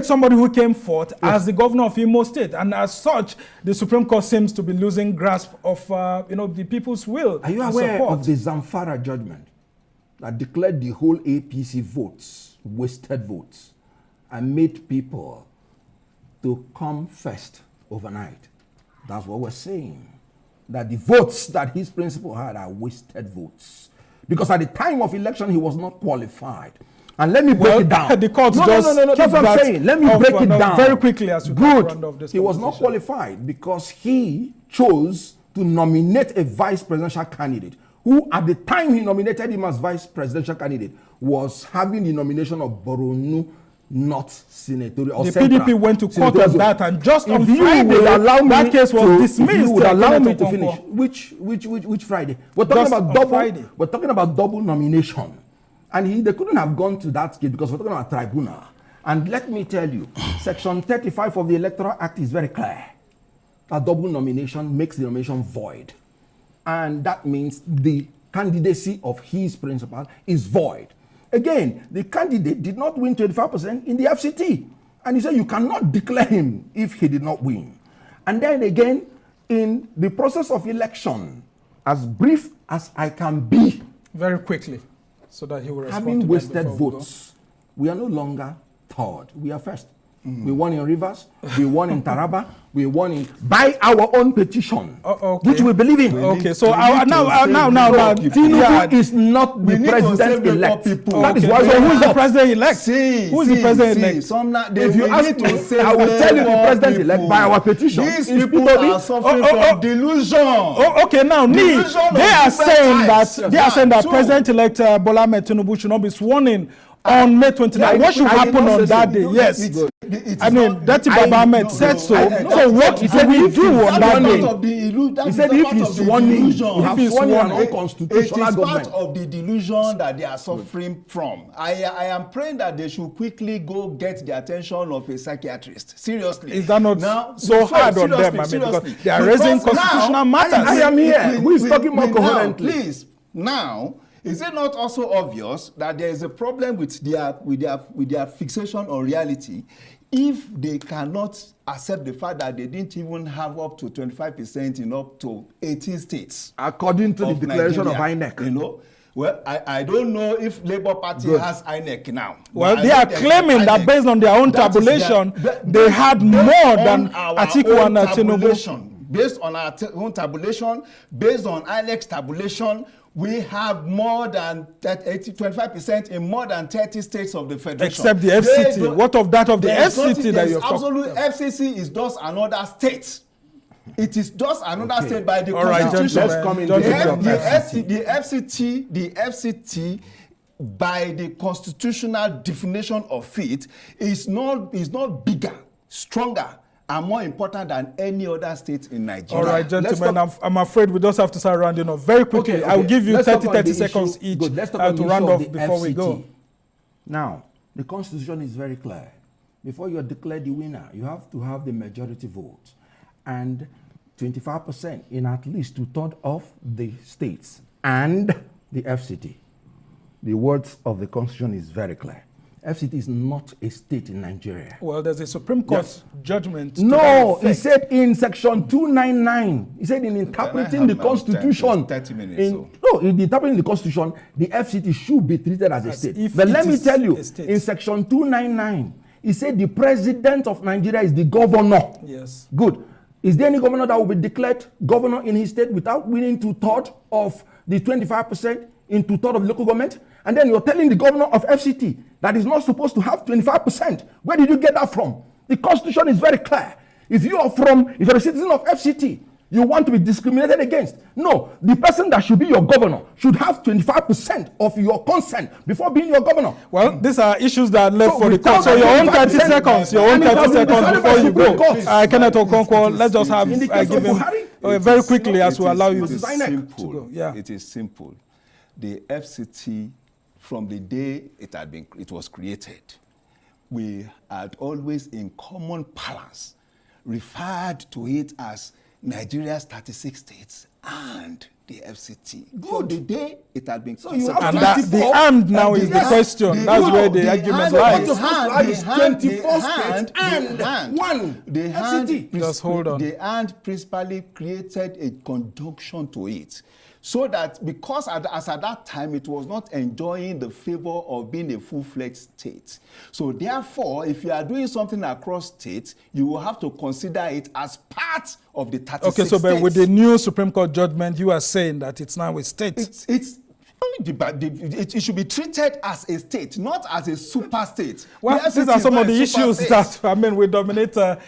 somebody who came forth as the governor of Imo State, and as such, the Supreme Court seems to be losing grasp of the people's will. Are you aware of the Zamfara judgment that declared the whole APC votes wasted votes and made people to come first overnight? That's what we're saying. That the votes that his principal had are wasted votes. Because at the time of election, he was not qualified. And let me break it down. The court no, that's what I'm saying. Let me break it down. Very quickly as we round off this. He was not qualified because he chose to nominate a vice presidential candidate who, at the time he nominated him as vice presidential candidate, was having the nomination of Boronu North Senatorial. The PDP went to court on that, and just on Friday, that case was dismissed. If you would allow me to finish, which Friday? We're talking about double. Friday. We're talking about double nomination, and they couldn't have gone to that case because we're talking about tribunal. And let me tell you, Section 35 of the Electoral Act is very clear. A double nomination makes the nomination void, and that means the candidacy of his principal is void. Again, the candidate did not win 25% in the FCT. And he said you cannot declare him if he did not win. And then again, in the process of election, as brief as I can be, very quickly, so that he will respond having to wasted votes, we are no longer third. We are first. We won in Rivers, we won in Taraba, we won by our own petition, which we believe in. Okay, so now, Tinubu is not the president-elect. That is why. So who is the president-elect? Who is the president-elect? If you ask me, I will tell you the president-elect by our petition. These people are suffering from delusion. Okay, now they are saying that President-elect Bola Ahmed Tinubu should not be sworn in on May 29th. What should happen on that day? Yes. I mean, Dati Baba Ahmed said so. So what do we do on that day? He said if he's sworn in, you have sworn in an unconstitutional government. It is part of the delusion that they are suffering from. I am praying that they should quickly go get the attention of a psychiatrist. Seriously. Is that not so hard on them? I mean, because they are raising constitutional matters. I am here. Who is talking more coherently? Please, now, is it not also obvious that there is a problem with their fixation on reality if they cannot accept the fact that they didn't even have up to 25% in up to 18 states? According to the declaration of INEC. You know? Well, I don't know if Labour Party has INEC now. Well, they are claiming that based on their own tabulation, they had more than Atiku and Tinubu. Based on our own tabulation, based on INEC's tabulation, we have more than 25% in more than 30 states of the federation. Except the FCT. What of that of the FCT that you're talking about? FCC is just another state. It is just another state by the Constitution. Let's come in. The FCT, by the constitutional definition of it, is not bigger, stronger, are more important than any other state in Nigeria. All right, gentlemen, I'm afraid we just have to start rounding off very quickly. Okay. I will give you 30 seconds each to round off before FCT. we go. Now, the Constitution is very clear. Before you are declared the winner, you have to have the majority vote and 25% in at least 2/3 of the states and the FCT. The words of the Constitution is very clear. FCT is not a state in Nigeria. Well, there's a Supreme Court judgment. No, he said in Section 299, he said in interpreting the Constitution. 30 minutes. In interpreting the Constitution, the FCT should be treated as a state. But let me tell you, in Section 299, he said the president of Nigeria is the governor. Yes. Good. Is there any governor that will be declared governor in his state without winning 2/3 of the 25% in 2/3 of the local government? And then you're telling the governor of FCT that is not supposed to have 25%. Where did you get that from? The Constitution is very clear. If you're a citizen of FCT, you want to be discriminated against. No, the person that should be your governor should have 25% of your consent before being your governor. Well, these are issues that are left for the court. So your own 30 seconds, before you go. Kenneth Okonkwo, let's just have give him very quickly as we allow you to go. Yeah. It is simple. The FCT, from the day it was created, we had always in common parlance referred to it as Nigeria's 36 states and the FCT. Good. The day it had been so you have and that the hand now is the question. That's where the argument lies. The hand, just hold on. The hand principally created a conjunction to it. So that because as at that time it was not enjoying the favor of being a full-fledged state. So therefore, if you are doing something across states, you will have to consider it as part of the 36 Okay, so but with the new Supreme Court judgment, you are saying that it's now a state. It should be treated as a state, not as a super state. Well, these are some of the issues that, I mean, we dominate the